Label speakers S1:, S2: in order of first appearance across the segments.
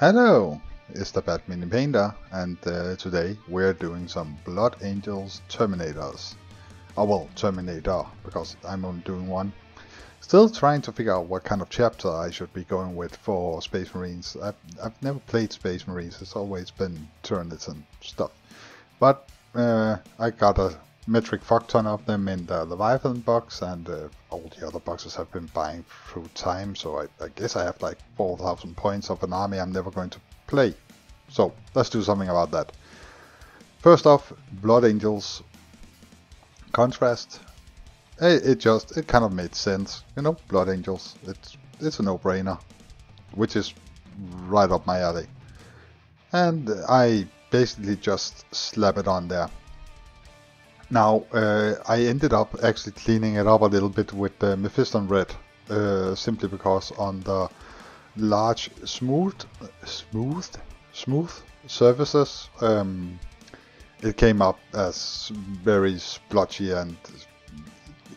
S1: Hello, it's the Bad Mini Painter, and today we're doing some Blood Angels Terminators. Oh well, Terminator, because I'm only doing one. Still trying to figure out what kind of chapter I should be going with for Space Marines. I've never played Space Marines, it's always been Tyranids and stuff. But I got a metric fuck ton of them in the Leviathan box, and all the other boxes have been buying through time, so I guess I have like 4,000 points of an army I'm never going to play. So let's do something about that. First off, Blood Angels contrast. It kind of made sense, you know, Blood Angels. It's a no-brainer, which is right up my alley. And I basically just slap it on there. Now, I ended up actually cleaning it up a little bit with the Mephiston Red, simply because on the large smooth surfaces, it came up as very splotchy, and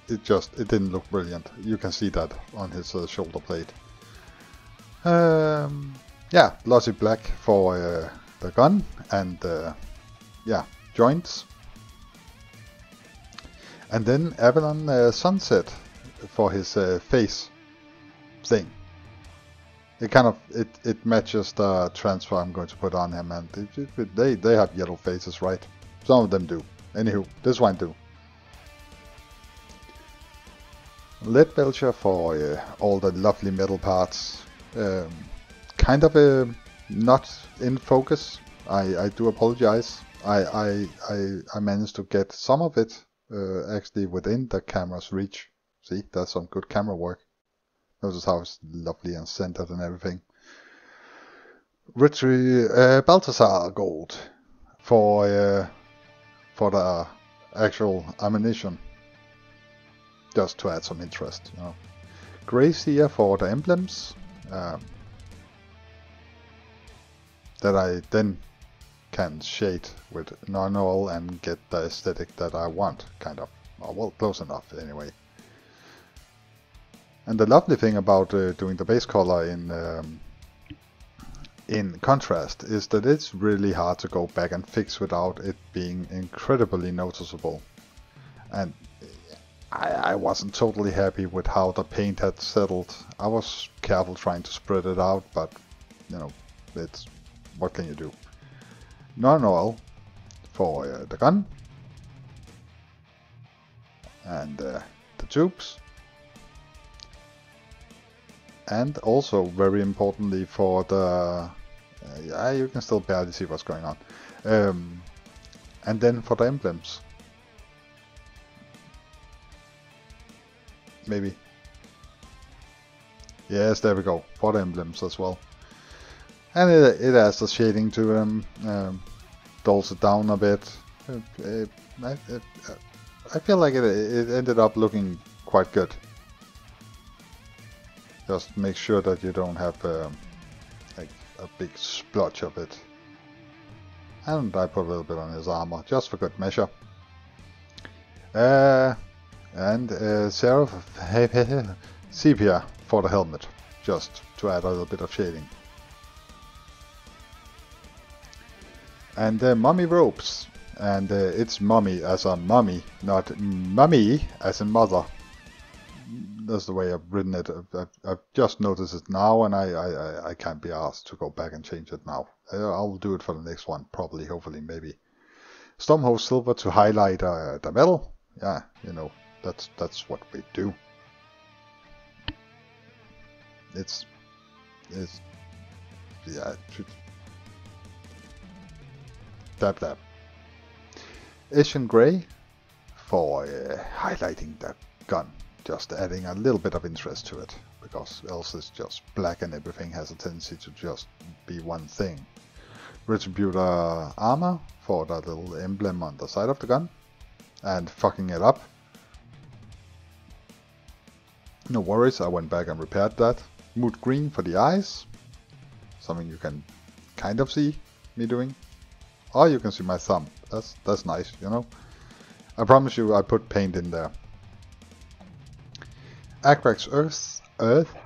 S1: it didn't look brilliant. You can see that on his shoulder plate. Yeah, glossy black for the gun, and yeah, joints. And then Avalon Sunset for his face thing. It matches the transfer I'm going to put on him, and they have yellow faces, right? Some of them do. Anywho, this one do. Lead Belcher for all the lovely metal parts. Kind of not in focus. I do apologize. I managed to get some of it actually within the camera's reach. See, that's some good camera work. Notice how it's lovely and centered and everything. Balthasar gold for the actual ammunition, just to add some interest, you know. Gracia for the emblems that I then can shade with non-oil and get the aesthetic that I want, kind of. Well, close enough anyway. And the lovely thing about doing the base color in contrast is that it's really hard to go back and fix without it being incredibly noticeable. And I wasn't totally happy with how the paint had settled. I was careful trying to spread it out, but you know, what can you do? Non-oil for the gun and the tubes, and also very importantly for the yeah, you can still barely see what's going on, and then for the emblems, maybe, yes, there we go, for the emblems as well. And it adds the shading to them, dulls it down a bit. I feel like it ended up looking quite good. Just make sure that you don't have like a big splotch of it. And I put a little bit on his armor, just for good measure. And Seraph Sepia for the helmet, just to add a little bit of shading. And mummy ropes, and it's mummy as a mummy, not mummy as in mother. That's the way I've written it. I've just noticed it now, and I can't be asked to go back and change it now. I'll do it for the next one, probably, hopefully, maybe. Stormhose silver to highlight the metal. Yeah, you know, that's what we do. It's yeah. It should, dab. Asian Grey for highlighting the gun, just adding a little bit of interest to it, because else it's just black and everything has a tendency to just be one thing. Retributor armor for that little emblem on the side of the gun, and fucking it up. No worries, I went back and repaired that. Mood green for the eyes, something you can kind of see me doing. Oh, you can see my thumb. That's nice, you know. I promise you, I put paint in there. Agrax Earth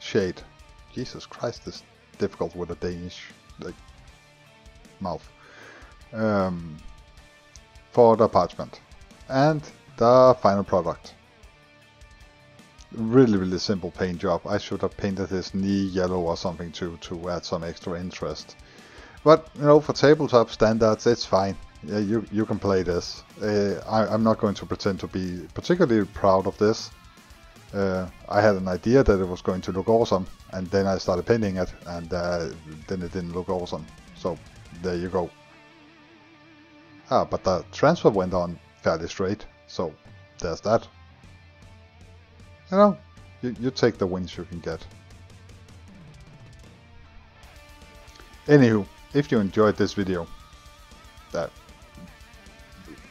S1: Shade, Jesus Christ, this is difficult with a Danish like mouth. For the parchment. And the final product. Really simple paint job. I should have painted his knee yellow or something to add some extra interest. But, you know, for tabletop standards, it's fine. Yeah, you can play this. I'm not going to pretend to be particularly proud of this. I had an idea that it was going to look awesome, and then I started painting it, and then it didn't look awesome. So, there you go. But the transfer went on fairly straight, so there's that. You know, you take the wins you can get. Anywho, if you enjoyed this video,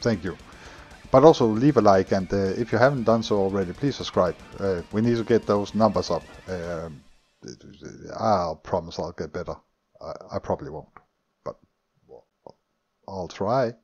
S1: thank you. But also leave a like, and if you haven't done so already, please subscribe. We need to get those numbers up. I'll promise I'll get better. I probably won't, but I'll try.